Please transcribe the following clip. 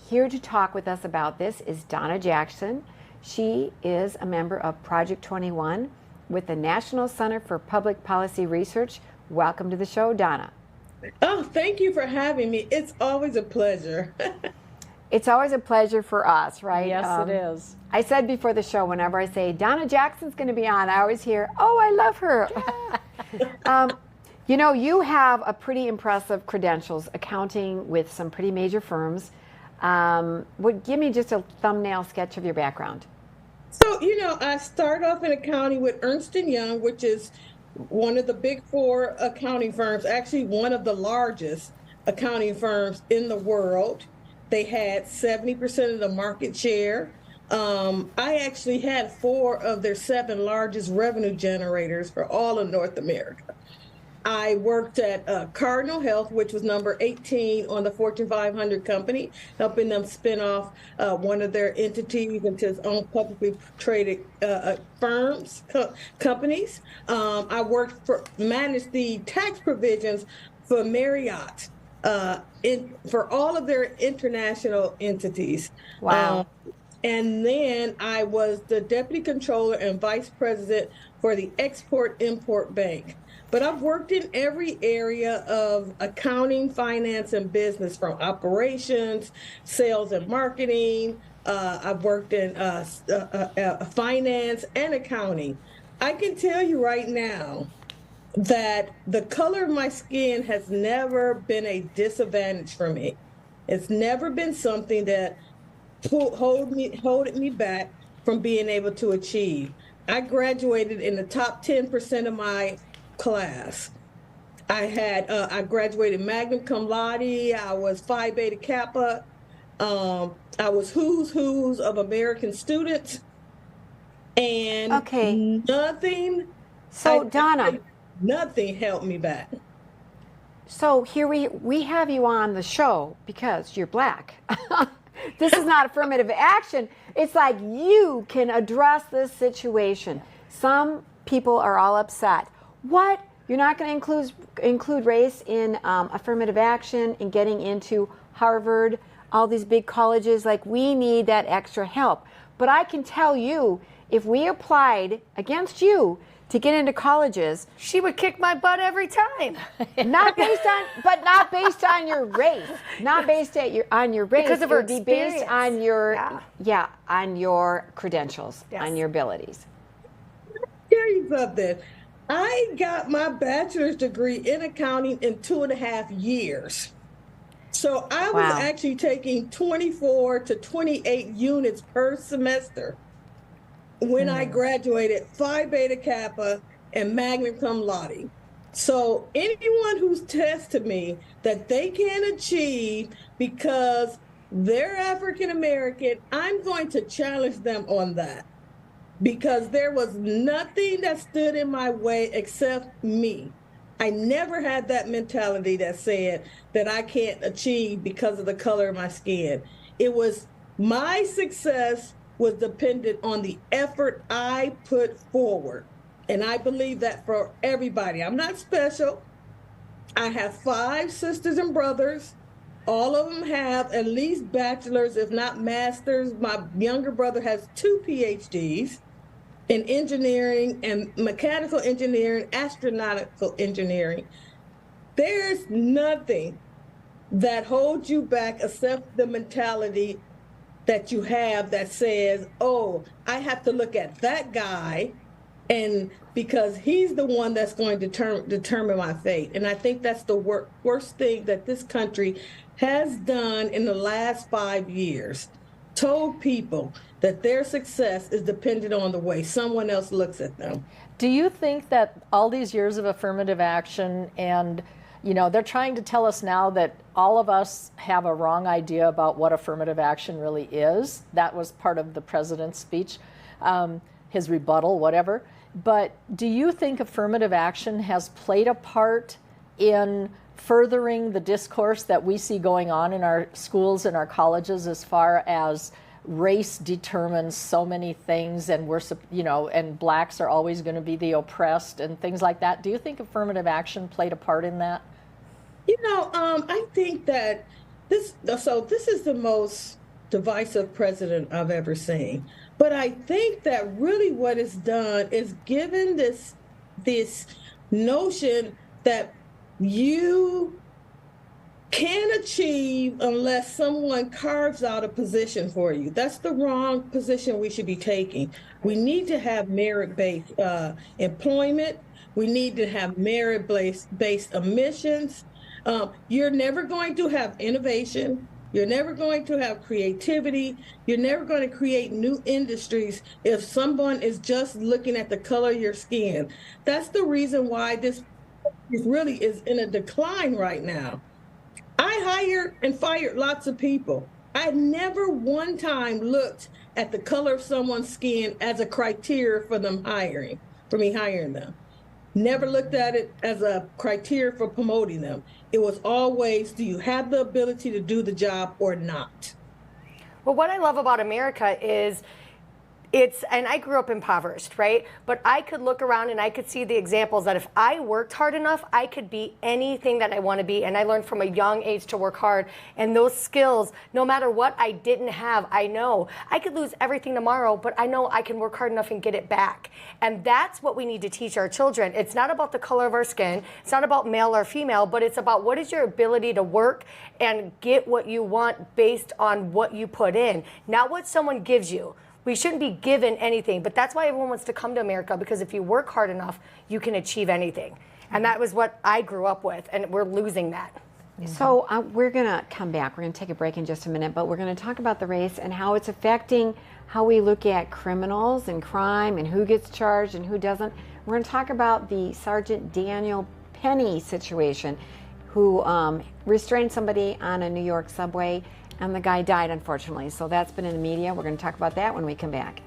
Here to talk with us about this is Donna Jackson. She is a member of Project 21 with the National Center for Public Policy Research. Welcome to the show, Donna. Oh, thank you for having me. It's always a pleasure. It's always a pleasure for us, right? Yes, it is. I said before the show, whenever I say Donna Jackson's going to be on, I always hear, oh, I love her. You know, you have a pretty impressive credentials, accounting with some pretty major firms. Give me just a thumbnail sketch of your background. So, I started off in accounting with Ernst & Young, which is one of the big four accounting firms, actually one of the largest accounting firms in the world. They had 70% of the market share. I actually had 4 of their 7 largest revenue generators for all of North America. I worked at Cardinal Health, which was number 18 on the Fortune 500 company, helping them spin off one of their entities into its own publicly traded companies. I managed the tax provisions for Marriott for all of their international entities. Wow. And then I was the deputy controller and vice president for the Export-Import Bank. But I've worked in every area of accounting, finance, and business, from operations, sales and marketing. I've worked in finance and accounting. I can tell you right now that the color of my skin has never been a disadvantage for me. It's never been something that holding me back from being able to achieve. I graduated in the top 10% of my class. I graduated magna cum laude. I was Phi Beta Kappa. I was who's of American students, and nothing. So Donna, nothing held me back. So here we have you on the show because you're black. This is not affirmative action. It's like you can address this situation. Some people are all upset. What? You're not going to include race in affirmative action, in getting into Harvard, all these big colleges? Like, we need that extra help. But I can tell you, if we applied against you to get into colleges, she would kick my butt every time. not based on your race, not based on your race, because of her experience. Based on your on your credentials, yes, on your abilities. Tell you something. I got my bachelor's degree in accounting in 2.5 years. So I was actually taking 24 to 28 units per semester when I graduated Phi Beta Kappa and magna cum laude. So anyone who's tested me that they can achieve because they're African American, I'm going to challenge them on that. Because there was nothing that stood in my way except me. I never had that mentality that said that I can't achieve because of the color of my skin. It was my success was dependent on the effort I put forward. And I believe that for everybody. I'm not special. I have 5 sisters and brothers. All of them have at least bachelor's, if not master's. My younger brother has 2 PhDs. In engineering and mechanical engineering, astronautical engineering. There's nothing that holds you back except the mentality that you have that says, oh, I have to look at that guy, and because he's the one that's going to determine my fate. And I think that's the worst thing that this country has done in the last 5 years. Told people that their success is dependent on the way someone else looks at them. Do you think that all these years of affirmative action, and they're trying to tell us now that all of us have a wrong idea about what affirmative action really is? That was part of the president's speech, his rebuttal, whatever. But do you think affirmative action has played a part in furthering the discourse that we see going on in our schools and our colleges as far as race determines so many things, and and blacks are always going to be the oppressed and things like that? Do you think affirmative action played a part in that? I think that this is the most divisive president I've ever seen. But I think that really what it's done is given this notion that you can achieve unless someone carves out a position for you. That's the wrong position we should be taking. We need to have merit-based employment. We need to have merit-based admissions. You're never going to have innovation. You're never going to have creativity. You're never going to create new industries if someone is just looking at the color of your skin. That's the reason why this really is in a decline right now. I hired and fired lots of people. I never one time looked at the color of someone's skin as a criteria for me hiring them. Never looked at it as a criteria for promoting them. It was always, do you have the ability to do the job or not? Well, what I love about America is and I grew up impoverished, right? But I could look around and I could see the examples that if I worked hard enough, I could be anything that I want to be. And I learned from a young age to work hard. And those skills, no matter what I didn't have, I know I could lose everything tomorrow, but I know I can work hard enough and get it back. And that's what we need to teach our children. It's not about the color of our skin. It's not about male or female, but it's about what is your ability to work and get what you want based on what you put in, not what someone gives you. We shouldn't be given anything, but that's why everyone wants to come to America, because if you work hard enough, you can achieve anything. And that was what I grew up with, and we're losing that. So we're going to come back. We're going to take a break in just a minute, but we're going to talk about the race and how it's affecting how we look at criminals and crime and who gets charged and who doesn't. We're going to talk about the Sergeant Daniel Penny situation, who restrained somebody on a New York subway, and the guy died, unfortunately. So that's been in the media. We're going to talk about that when we come back.